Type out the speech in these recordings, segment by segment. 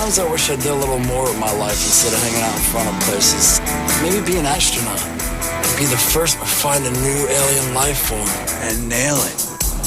Sometimes I wish I did a little more with my life instead of hanging out in front of places. Maybe be an astronaut. Be the first to find a new alien life form and nail it.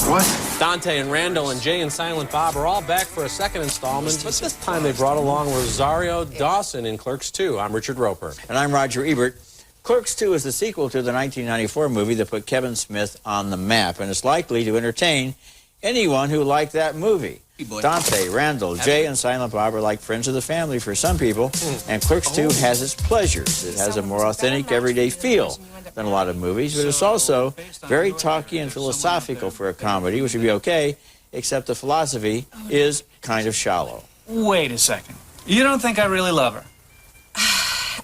What? Dante and Randall and Jay and Silent Bob are all back for a second installment, but this time they brought along Rosario Dawson in Clerks 2. I'm Richard Roeper. And I'm Roger Ebert. Clerks 2 is the sequel to the 1994 movie that put Kevin Smith on the map, and it's likely to entertain anyone who liked that movie. Dante, Randall, Jay, and Silent Bob are like friends of the family for some people, and Clerks 2 has its pleasures. It has a more authentic, everyday feel than a lot of movies, but it's also very talky and philosophical for a comedy, which would be okay, except the philosophy is kind of shallow. Wait a second. You don't think I really love her?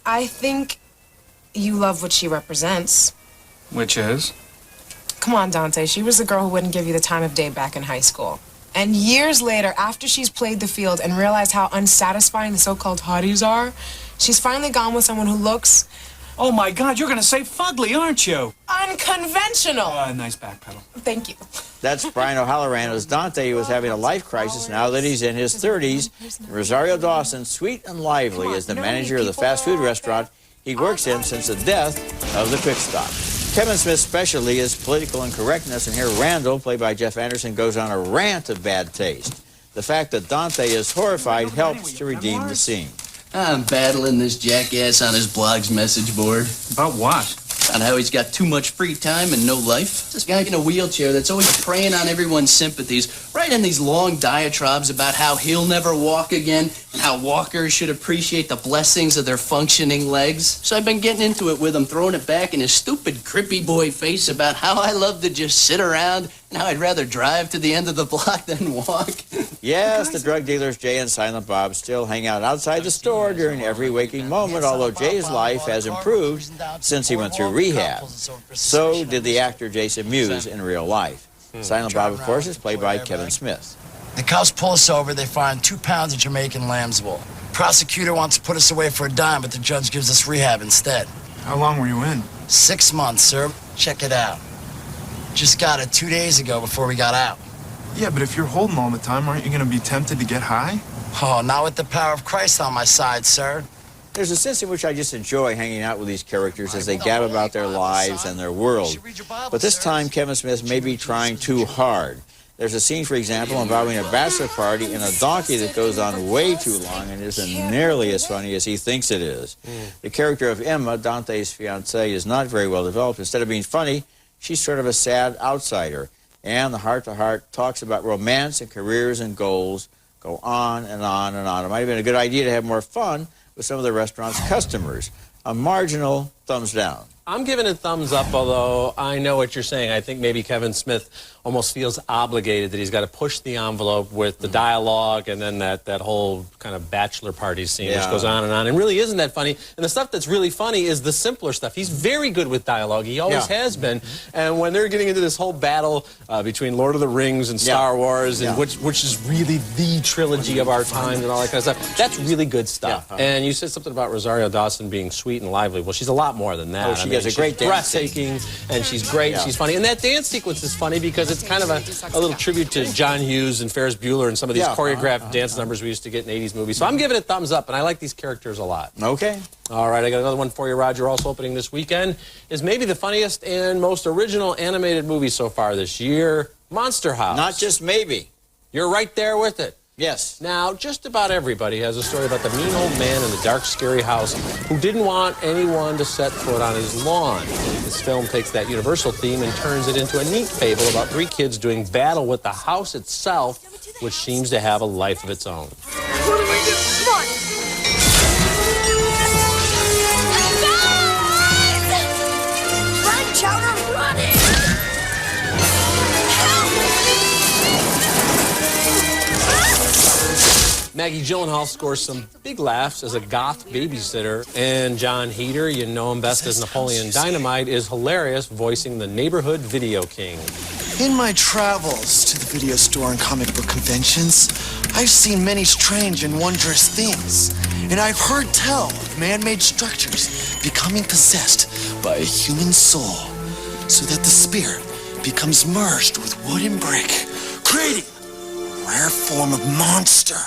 I think you love what she represents. Which is? Come on, Dante. She was the girl who wouldn't give you the time of day back in high school. And years later, after she's played the field and realized how unsatisfying the so-called hotties are, she's finally gone with someone who looks... Oh, my God, you're going to say fugly, aren't you? Unconventional. Nice backpedal. Thank you. That's Brian O'Halloran as Dante, who was having a life crisis now that he's in his 30s. And Rosario Dawson, sweet and lively, is the manager of the fast food restaurant he works in since the death of the Quick Stop. Kevin Smith's specialty is political incorrectness, and here Randall, played by Jeff Anderson, goes on a rant of bad taste. The fact that Dante is horrified helps to redeem the scene. I'm battling this jackass on his blog's message board. About what? On how he's got too much free time and no life. This guy in a wheelchair that's always preying on everyone's sympathies, writing these long diatribes about how he'll never walk again and how walkers should appreciate the blessings of their functioning legs. So I've been getting into it with him, throwing it back in his stupid crippy boy face about how I love to just sit around and how I'd rather drive to the end of the block than walk. Yes, the drug dealers Jay and Silent Bob still hang out outside the store during every waking moment, although Jay's life has improved since he went through rehab. So did the actor Jason Mewes in real life. Silent Bob, of course, is played by Kevin Smith. The cops pull us over, they find 2 pounds of Jamaican lamb's wool. Prosecutor wants to put us away for a dime, but the judge gives us rehab instead. How long were you in? 6 months, sir. Check it out. Just got it 2 days ago before we got out. Yeah, but if you're holding all the time, aren't you going to be tempted to get high? Oh, not with the power of Christ on my side, sir. There's a sense in which I just enjoy hanging out with these characters as they gab about their lives and their world. But this time, Kevin Smith may be trying too hard. There's a scene, for example, involving a bachelor party and a donkey that goes on way too long and isn't nearly as funny as he thinks it is. The character of Emma, Dante's fiancée, is not very well developed. Instead of being funny, she's sort of a sad outsider. And the heart-to-heart talks about romance and careers and goals go on and on and on. It might have been a good idea to have more fun with some of the restaurant's customers. A marginal thumbs down. I'm giving it thumbs up, although I know what you're saying. I think maybe Kevin Smith almost feels obligated that he's got to push the envelope with the dialogue and then that whole kind of bachelor party scene, which goes on and really isn't that funny. And the stuff that's really funny is the simpler stuff. He's very good with dialogue. He always has been. And when they're getting into this whole battle between Lord of the Rings and Star Wars, and which is really the trilogy of our time and all that kind of stuff, that's really good stuff. And you said something about Rosario Dawson being sweet and lively. Well, she's a lot more than that. Oh, she has a great dance. Breathtaking, and she's great, and she's funny. And that dance sequence is funny because it's kind of a little tribute to John Hughes and Ferris Bueller and some of these choreographed dance numbers we used to get in 80s movies. So I'm giving it thumbs up, and I like these characters a lot. Okay. All right, I got another one for you, Roger. Also opening this weekend is maybe the funniest and most original animated movie so far this year, Monster House. Not just maybe. You're right there with it. Yes. Now, just about everybody has a story about the mean old man in the dark, scary house who didn't want anyone to set foot on his lawn. This film takes that universal theme and turns it into a neat fable about 3 kids doing battle with the house itself, which seems to have a life of its own. What do we do? Come on! Guys! Run, Chowder, run it! Maggie Gyllenhaal scores some big laughs as a goth babysitter, and John Heder, you know him best as Napoleon Dynamite, is hilarious voicing the neighborhood video king. In my travels to the video store and comic book conventions, I've seen many strange and wondrous things, and I've heard tell of man-made structures becoming possessed by a human soul, so that the spirit becomes merged with wood and brick, creating a rare form of monster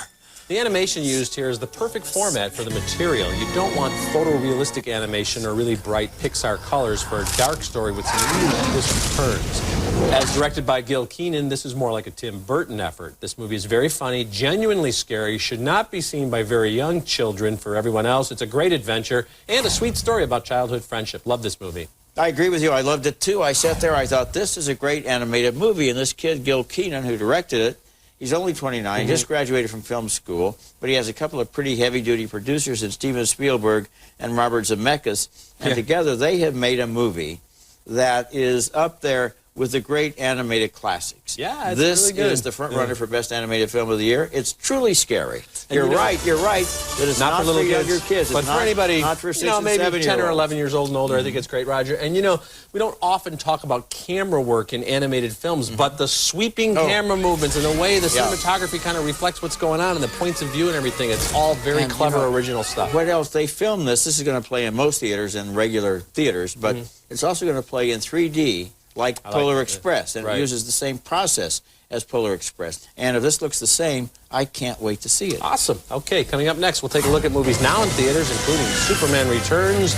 The animation used here is the perfect format for the material. You don't want photorealistic animation or really bright Pixar colors for a dark story with some really twists and turns. As directed by Gil Keenan, this is more like a Tim Burton effort. This movie is very funny, genuinely scary, should not be seen by very young children. For everyone else, it's a great adventure and a sweet story about childhood friendship. Love this movie. I agree with you. I loved it, too. I sat there, I thought, this is a great animated movie. And this kid, Gil Keenan, who directed it, he's only 29, just graduated from film school, but he has a couple of pretty heavy-duty producers in Steven Spielberg and Robert Zemeckis. And together, they have made a movie that is up there with the great animated classics. Yeah, it's this really good. Is the front runner for Best Animated Film of the Year. It's truly scary. You're right, that it's not for little younger kids. But it's for not, anybody, not for 6 and maybe 7 10 or year 11 years old and older, I think it's great, Roger. And we don't often talk about camera work in animated films, but the sweeping camera movements and the way the cinematography kind of reflects what's going on and the points of view and everything, it's all very clever, original stuff. What else? They filmed this. This is going to play in most theaters and regular theaters, but it's also going to play in 3D. Like Polar Express, and it uses the same process as Polar Express. And if this looks the same, I can't wait to see it. Awesome. Okay, coming up next, we'll take a look at movies now in theaters, including Superman Returns.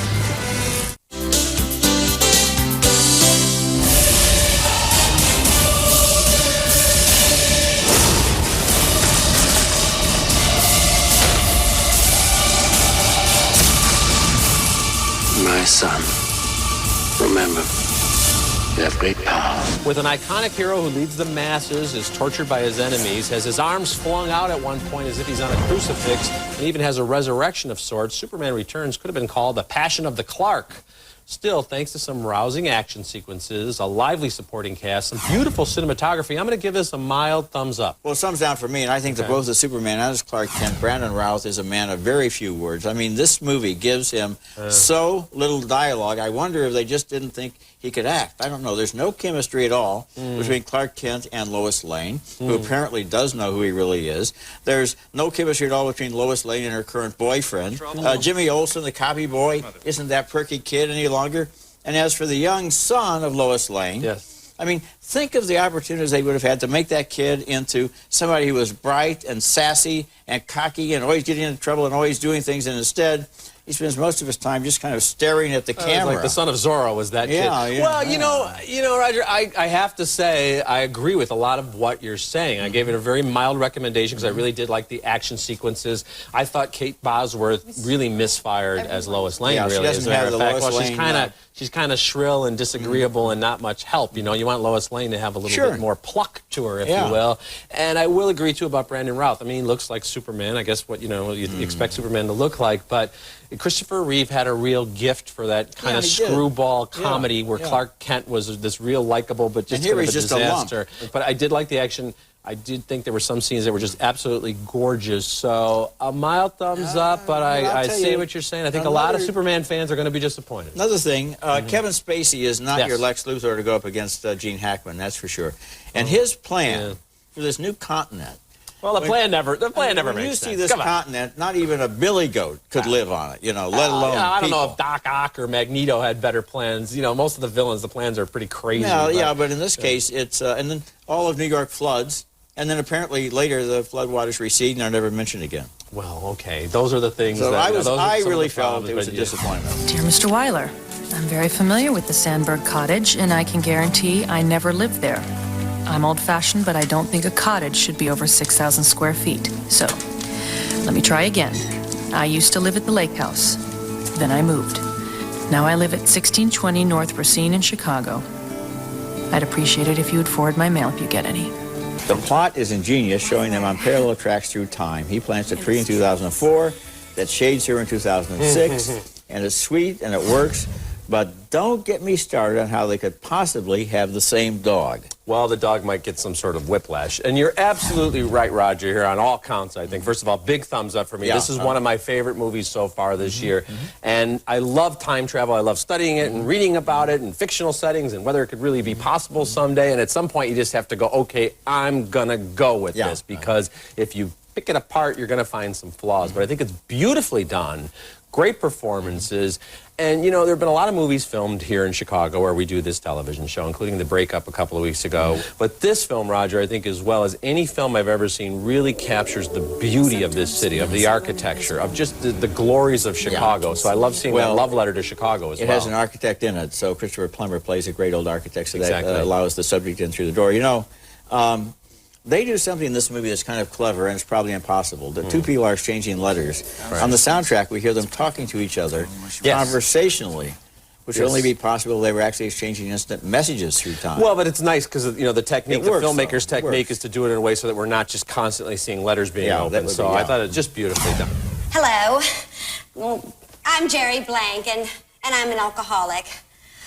My son, remember, you have great power. With an iconic hero who leads the masses, is tortured by his enemies, has his arms flung out at one point as if he's on a crucifix, and even has a resurrection of sorts, Superman Returns could have been called The Passion of the Clark. Still, thanks to some rousing action sequences, a lively supporting cast, some beautiful cinematography, I'm going to give this a mild thumbs up. Well, thumbs down for me, and I think that both the Superman and as Clark Kent, Brandon Routh is a man of very few words. I mean, this movie gives him so little dialogue. I wonder if they just didn't think he could act. I don't know. There's no chemistry at all between Clark Kent and Lois Lane, who apparently does know who he really is. There's no chemistry at all between Lois Lane and her current boyfriend. Jimmy Olsen, the copy boy, isn't that perky kid any longer. And as for the young son of Lois Lane, I mean, think of the opportunities they would have had to make that kid into somebody who was bright and sassy and cocky and always getting into trouble and always doing things, and instead he spends most of his time just kind of staring at the camera. Like the son of Zorro was that kid. Well, you know, Roger, I have to say I agree with a lot of what you're saying. I gave it a very mild recommendation because I really did like the action sequences. I thought Kate Bosworth really misfired as Lois Lane. Really, she doesn't have the Lois Lane. She's kind of shrill and disagreeable and not much help. You know, you want Lois Lane to have a little bit more pluck to her, if you will. And I will agree, too, about Brandon Routh. I mean, he looks like Superman. I guess what, you expect Superman to look like. But Christopher Reeve had a real gift for that kind of screwball comedy where Clark Kent was this real likable but just kind of a disaster. But I did like the action. I did think there were some scenes that were just absolutely gorgeous. So a mild thumbs up, but I see what you're saying. I think a lot of Superman fans are going to be disappointed. Another thing, Kevin Spacey is not your Lex Luthor to go up against Gene Hackman, that's for sure. And his plan for this new continent. Well, the plan never makes sense. When you see this continent, not even a billy goat could live on it, let alone I don't people. know if Doc Ock or Magneto had better plans. Most of the villains, the plans are pretty crazy. But in this case, it's, and then all of New York floods. And then apparently later the floodwaters recede and are never mentioned again. Well, okay, those are the things. So that, I really felt it was a disappointment. Dear Mr. Weiler, I'm very familiar with the Sandberg cottage, and I can guarantee I never lived there. I'm old-fashioned, but I don't think a cottage should be over 6,000 square feet. So, let me try again. I used to live at the lake house. Then I moved. Now I live at 1620 North Racine in Chicago. I'd appreciate it if you would forward my mail if you get any. The plot is ingenious, showing them on parallel tracks through time. He plants a tree in 2004 that shades her in 2006, and it's sweet and it works, but don't get me started on how they could possibly have the same dog. Well, the dog might get some sort of whiplash. And you're absolutely right, Roger, here on all counts, I think. First of all, big thumbs up for me. This is one of my favorite movies so far this year. And I love time travel. I love studying it and reading about it in fictional settings and whether it could really be possible someday. And at some point, you just have to go, okay, I'm going to go with this. Because if you pick it apart, you're going to find some flaws. But I think it's beautifully done. great performances. And, you know, there have been a lot of movies filmed here in Chicago where we do this television show, including The Breakup a couple of weeks ago. But this film, Roger, I think as well as any film I've ever seen, really captures the beauty of this city, of the architecture, of just the glories of Chicago. Yeah. So I love seeing that love letter to Chicago as well. It has an architect in it, so Christopher Plummer plays a great old architect, so that allows the subject in through the door. You know, they do something in this movie that's kind of clever, and it's probably impossible. The two people are exchanging letters. Right. On the soundtrack, we hear them talking to each other conversationally, which would only be possible if they were actually exchanging instant messages through time. Well, but it's nice because, you know, the technique, the filmmaker's technique is to do it in a way so that we're not just constantly seeing letters being opened. So I thought it was just beautifully done. Hello. Well, I'm Jerry Blank, and I'm an alcoholic.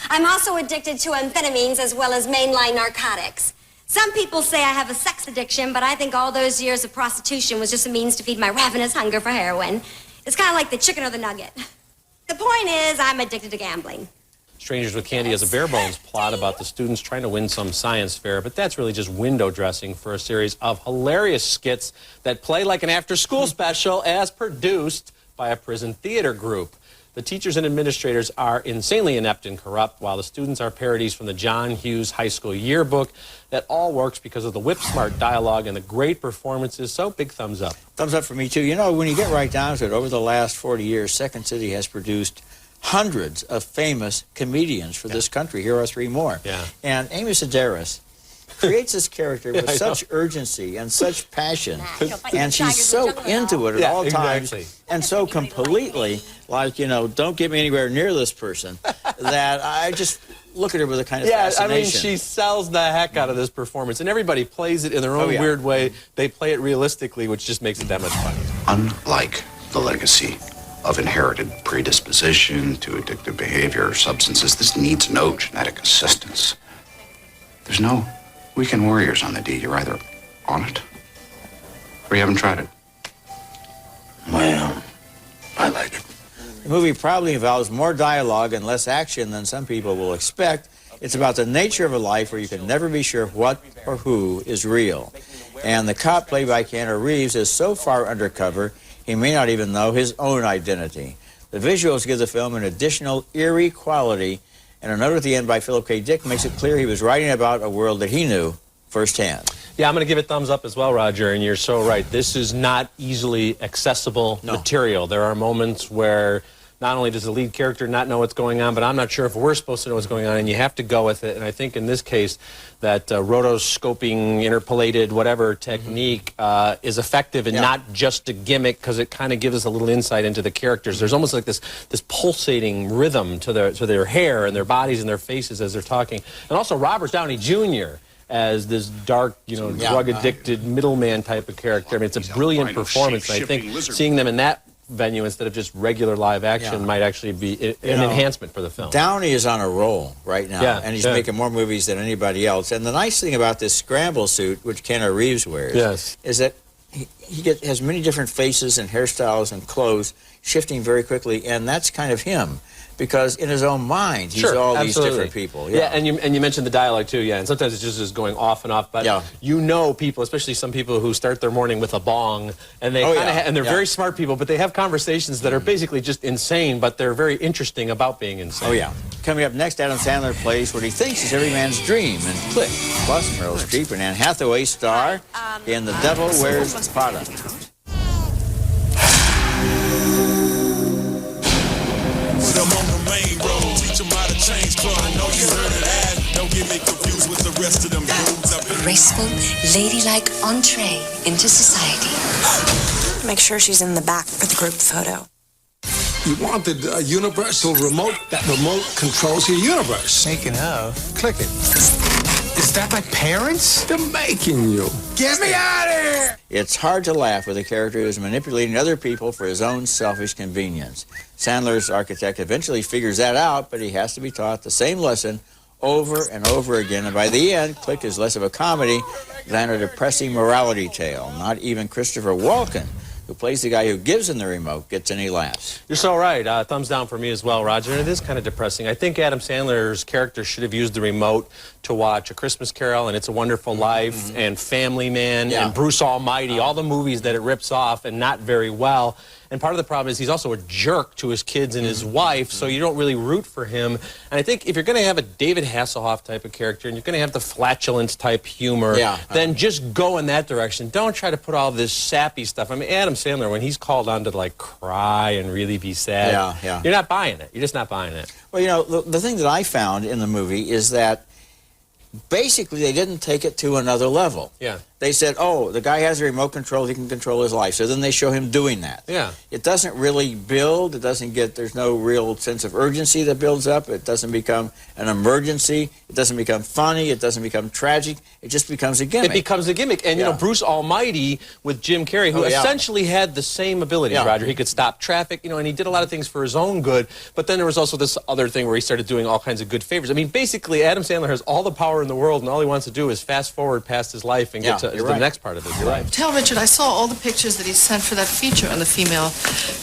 I'm also addicted to amphetamines as well as mainline narcotics. Some people say I have a sex addiction, but I think all those years of prostitution was just a means to feed my ravenous hunger for heroin. It's kind of like the chicken or the nugget. The point is, I'm addicted to gambling. Strangers with Candy has a bare bones plot about the students trying to win some science fair, but that's really just window dressing for a series of hilarious skits that play like an after-school special as produced by a prison theater group. The teachers and administrators are insanely inept and corrupt, while the students are parodies from the John Hughes High School yearbook. That all works because of the whip-smart dialogue and the great performances, so big thumbs up. Thumbs up for me, too. You know, when you get right down to it, over the last 40 years, Second City has produced hundreds of famous comedians for this country. Here are three more. And Amy Sedaris creates this character with such urgency and such passion, and she's so into it at all times, and so completely, like, you know, don't get me anywhere near this person, that I just look at her with a kind of fascination. I mean, she sells the heck out of this performance, and everybody plays it in their own weird way. They play it realistically, which just makes it that much fun. Unlike the legacy of inherited predisposition to addictive behavior or substances, this needs no genetic assistance. There's no weekend warriors on the D. You're either on it or you haven't tried it. Well, I like it. The movie probably involves more dialogue and less action than some people will expect. It's about the nature of a life where you can never be sure what or who is real. And the cop, played by Keanu Reeves, is so far undercover, he may not even know his own identity. The visuals give the film an additional eerie quality, and a note at the end by Philip K. Dick makes it clear he was writing about a world that he knew firsthand. Yeah, I'm going to give it thumbs up as well, Roger, and you're so right. This is not easily accessible material. There are moments where not only does the lead character not know what's going on, but I'm not sure if we're supposed to know what's going on, and you have to go with it. And I think in this case, that rotoscoping, interpolated, whatever technique is effective and not just a gimmick, because it kind of gives us a little insight into the characters. There's almost like this pulsating rhythm to their hair and their bodies and their faces as they're talking. And also Robert Downey Jr. as this dark, you know, drug-addicted middleman type of character. I mean, it's a brilliant performance, and I think seeing them in that venue instead of just regular live action might actually be an enhancement for the film. Downey is on a roll right now, and he's making more movies than anybody else. And the nice thing about this scramble suit, which Keanu Reeves wears, is that he has many different faces and hairstyles and clothes shifting very quickly, and that's kind of him. Because in his own mind, he's all these different people. And you mentioned the dialogue too, and sometimes it's just going off and off, but you know people, especially some people who start their morning with a bong, and they and they're very smart people, but they have conversations that are basically just insane, but they're very interesting about being insane. Coming up next, Adam Sandler plays what he thinks is every man's dream in Clerks. Plus, Meryl Streep and Anne Hathaway star in The Devil Wears Prada. I'm on the main road, teach them how to change clothes. I know you heard of that. Don't get me confused with the rest of them dudes. Graceful, ladylike entree into society. Make sure she's in the back for the group photo. You wanted a universal remote. That remote controls your universe. Speaking of, click it. Is that my parents? They're making you. Get me out of here! It's hard to laugh with a character who's manipulating other people for his own selfish convenience. Sandler's architect eventually figures that out, but he has to be taught the same lesson over and over again. And by the end, Click is less of a comedy than a depressing morality tale. Not even Christopher Walken, who plays the guy who gives him the remote, gets any laughs. You're so right. Thumbs down for me as well, Roger. And it is kind of depressing. I think Adam Sandler's character should have used the remote to watch A Christmas Carol and It's a Wonderful Life and Family Man and Bruce Almighty, all the movies that it rips off and not very well. And And part of the problem is he's also a jerk to his kids and his wife, so you don't really root for him. And I think if you're going to have a David Hasselhoff type of character and you're going to have the flatulence type humor, then just go in that direction. Don't try to put all this sappy stuff. I mean, Adam Sandler, when he's called on to like cry and really be sad, you're not buying it. You're just not buying it. Well, you know, the thing that I found in the movie is that basically they didn't take it to another level. Yeah. They said, oh, the guy has a remote control, he can control his life. So then they show him doing that. Yeah. It doesn't really build, it doesn't get, there's no real sense of urgency that builds up. It doesn't become an emergency. It doesn't become funny. It doesn't become tragic. It just becomes a gimmick. It becomes a gimmick. And, you know, Bruce Almighty with Jim Carrey, who essentially had the same abilities, Roger. He could stop traffic, you know, and he did a lot of things for his own good. But then there was also this other thing where he started doing all kinds of good favors. I mean, basically, Adam Sandler has all the power in the world, and all he wants to do is fast forward past his life and get to the next part of it. You're right. Tell Richard, I saw all the pictures that he sent for that feature on the female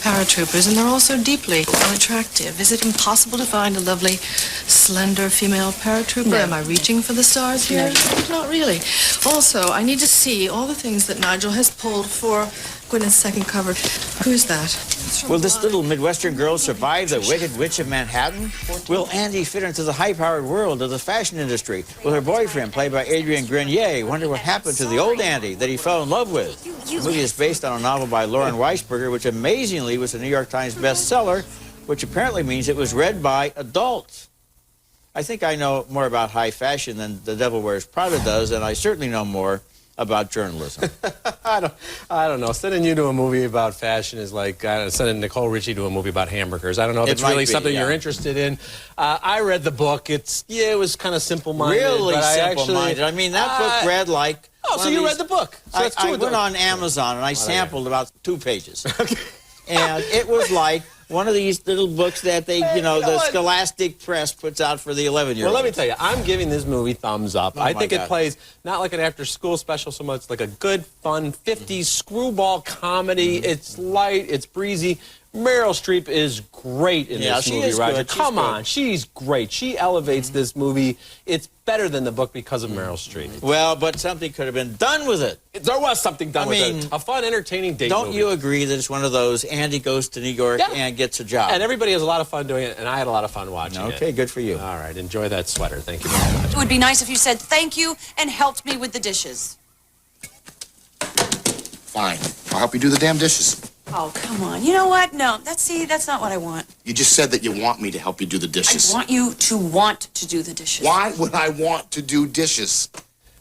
paratroopers, and they're all so deeply unattractive. Is it impossible to find a lovely, slender female paratrooper? No. Am I reaching for the stars here? Not really. Also, I need to see all the things that Nigel has pulled for Gwyneth's second cover. Who's that? Will this little Midwestern girl survive the Wicked Witch of Manhattan? Will Andy fit into the high-powered world of the fashion industry? Will her boyfriend, played by Adrian Grenier, wonder what happened to the old Andy that he fell in love with? The movie is based on a novel by Lauren Weisberger, which amazingly was a New York Times bestseller, which apparently means it was read by adults. I think I know more about high fashion than The Devil Wears Prada does, and I certainly know more about journalism. I don't know. Sending you to a movie about fashion is like sending Nicole Richie to a movie about hamburgers. I don't know if it's really something you're interested in. I read the book. It was kind of simple-minded. Really simple-minded. I mean, that book read like... Oh, so you read the book. So I went on Amazon and I sampled about 2 pages. And it was like one of these little books that they, the Scholastic Press puts out for the 11-year-olds. Well, let me tell you, I'm giving this movie thumbs up. I think it plays not like an after-school special so much, like a good, fun 50s screwball comedy. It's light, it's breezy. Meryl Streep is great in this movie, Roger. Come on, she's great. She elevates this movie. It's better than the book because of Meryl Streep. Well, but something could have been done with it. There was something done with it. A fun, entertaining date movie. Don't you agree that it's one of those, Andy goes to New York and gets a job? And everybody has a lot of fun doing it, and I had a lot of fun watching it. Okay, good for you. All right, enjoy that sweater. Thank you very much. It would be nice if you said thank you and helped me with the dishes. Fine. I'll help you do the damn dishes. Oh, come on. You know what? No, that's not what I want. You just said that you want me to help you do the dishes. I want you to want to do the dishes. Why would I want to do dishes?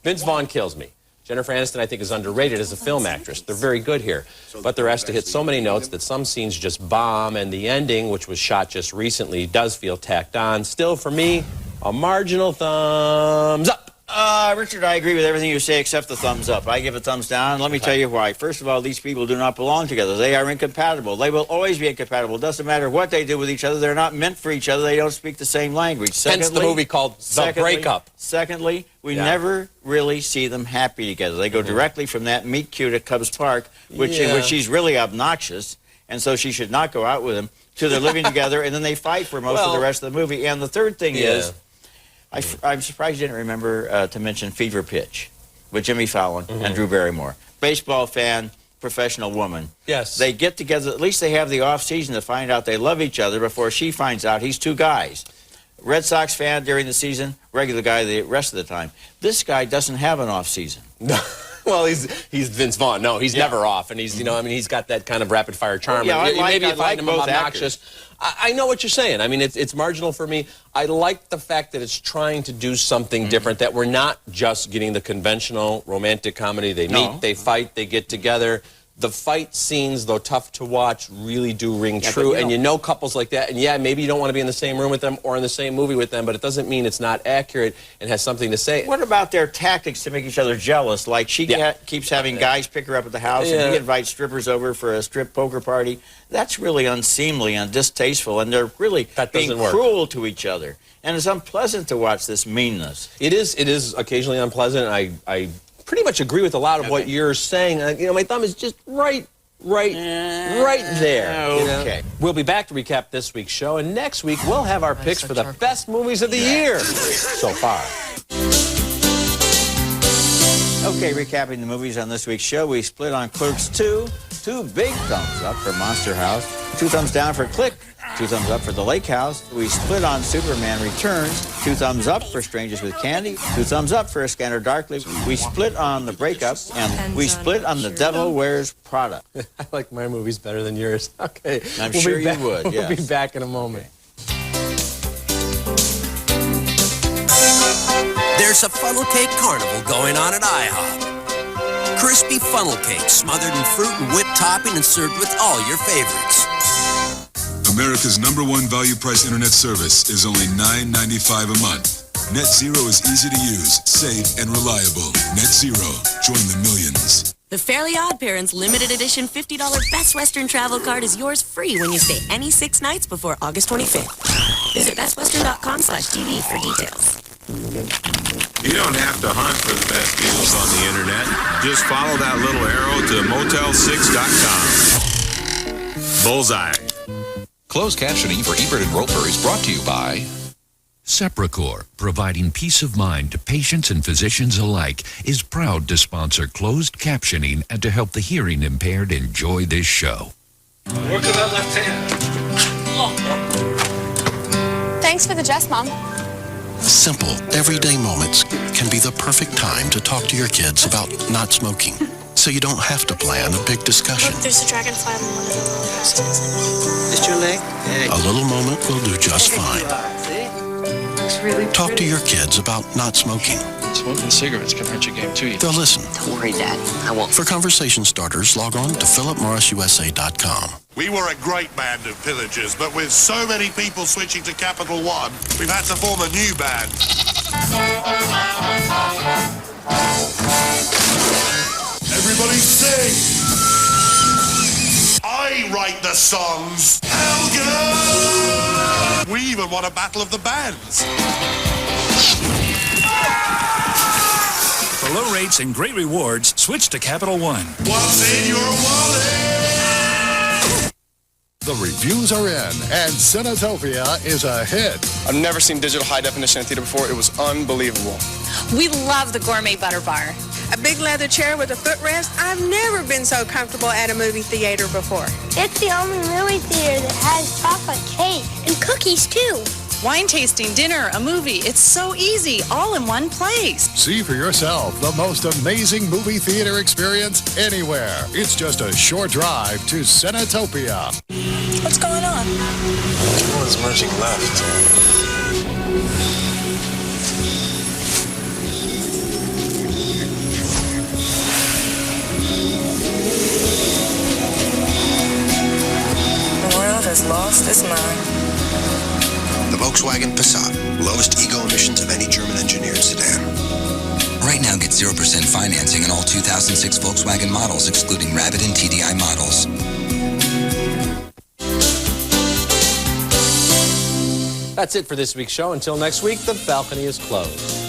Vince Vaughn kills me. Jennifer Aniston, I think, is underrated as a film actress. They're very good here. But they're asked to hit so many notes that some scenes just bomb, and the ending, which was shot just recently, does feel tacked on. Still, for me, a marginal thumbs up. Richard, I agree with everything you say except the thumbs up. I give a thumbs down. Let me tell you why. First of all, these people do not belong together. They are incompatible. They will always be incompatible. It doesn't matter what they do with each other. They're not meant for each other. They don't speak the same language. Hence the movie called The Breakup. Secondly, we never really see them happy together. They go directly from that meet cute at Cubs Park, in which she's really obnoxious, and so she should not go out with him, to they're living together, and then they fight for most of the rest of the movie. And the third thing is... I'm surprised you didn't remember to mention Fever Pitch with Jimmy Fallon and Drew Barrymore. Baseball fan, professional woman. Yes. They get together, at least they have the off-season to find out they love each other before she finds out he's 2 guys. Red Sox fan during the season, regular guy the rest of the time. This guy doesn't have an off-season. No. Well, he's Vince Vaughn. No, he's never off, and he's he's got that kind of rapid fire charm. Maybe you find him obnoxious. I know what you're saying. I mean, it's marginal for me. I like the fact that it's trying to do something different. That we're not just getting the conventional romantic comedy. They meet, they fight, they get together. The fight scenes, though tough to watch, really do ring true. And you know couples like that. And maybe you don't want to be in the same room with them or in the same movie with them, but it doesn't mean it's not accurate and has something to say. What about their tactics to make each other jealous? Like she keeps having guys pick her up at the house and he invites strippers over for a strip poker party. That's really unseemly and distasteful, and they're really being cruel to each other. And it's unpleasant to watch this meanness. It is occasionally unpleasant. I pretty much agree with a lot of what you're saying. My thumb is just right there. Okay. We'll be back to recap this week's show, and next week we'll have our picks for the best movies of the year so far. Okay, recapping the movies on this week's show, we split on Clerks 2, 2 big thumbs up for Monster House, 2 thumbs down for Click, 2 thumbs up for The Lake House. We split on Superman Returns, 2 thumbs up for Strangers with Candy, 2 thumbs up for A Scanner Darkly. We split on The Breakup, and we split on The Devil Wears Prada. I like my movies better than yours. Okay. I'm sure you would, yes. We'll be back in a moment. There's a funnel cake carnival going on at IHOP. Crispy funnel cakes smothered in fruit and whipped topping and served with all your favorites. America's #1 value price internet service is only $9.95 a month. Net Zero is easy to use, safe, and reliable. Net Zero. Join the millions. The Fairly Odd Parents limited edition $50 Best Western travel card is yours free when you stay any 6 nights before August 25th. Visit bestwestern.com/TV for details. You don't have to hunt for the best deals on the internet. Just follow that little arrow to motel6.com. Bullseye. Closed captioning for Ebert and Roeper is brought to you by Sepracor, providing peace of mind to patients and physicians alike, is proud to sponsor closed captioning and to help the hearing impaired enjoy this show. Work to that left hand. Thanks for the dress, Mom. Simple, everyday moments can be the perfect time to talk to your kids about not smoking. So you don't have to plan a big discussion. Look, there's a dragonfly on one of the roller coasters. Is your leg? A little moment will do just fine. Talk to your kids about not smoking. Smoking cigarettes can hurt your game too. They'll listen. Don't worry, Dad. I won't. For conversation starters, log on to philipmorrisusa.com. We were a great band of pillagers, but with so many people switching to Capital One, we've had to form a new band. Everybody sing! I write the songs. Helga! We even won a battle of the bands. For low rates and great rewards, switch to Capital One. What's in your wallet? The reviews are in, and Cinetopia is a hit. I've never seen digital high definition in theater before. It was unbelievable. We love the gourmet butter bar. A big leather chair with a footrest. I've never been so comfortable at a movie theater before. It's the only movie theater that has chocolate cake and cookies too. Wine tasting, dinner, a movie. It's so easy, all in one place. See for yourself the most amazing movie theater experience anywhere. It's just a short drive to Cinetopia. What's going on? No one's merging left. The world has lost its mind. The Volkswagen Passat, lowest ego emissions of any German engineered sedan. Right now, get 0% financing on all 2006 Volkswagen models, excluding Rabbit and TDI models. That's it for this week's show. Until next week, the balcony is closed.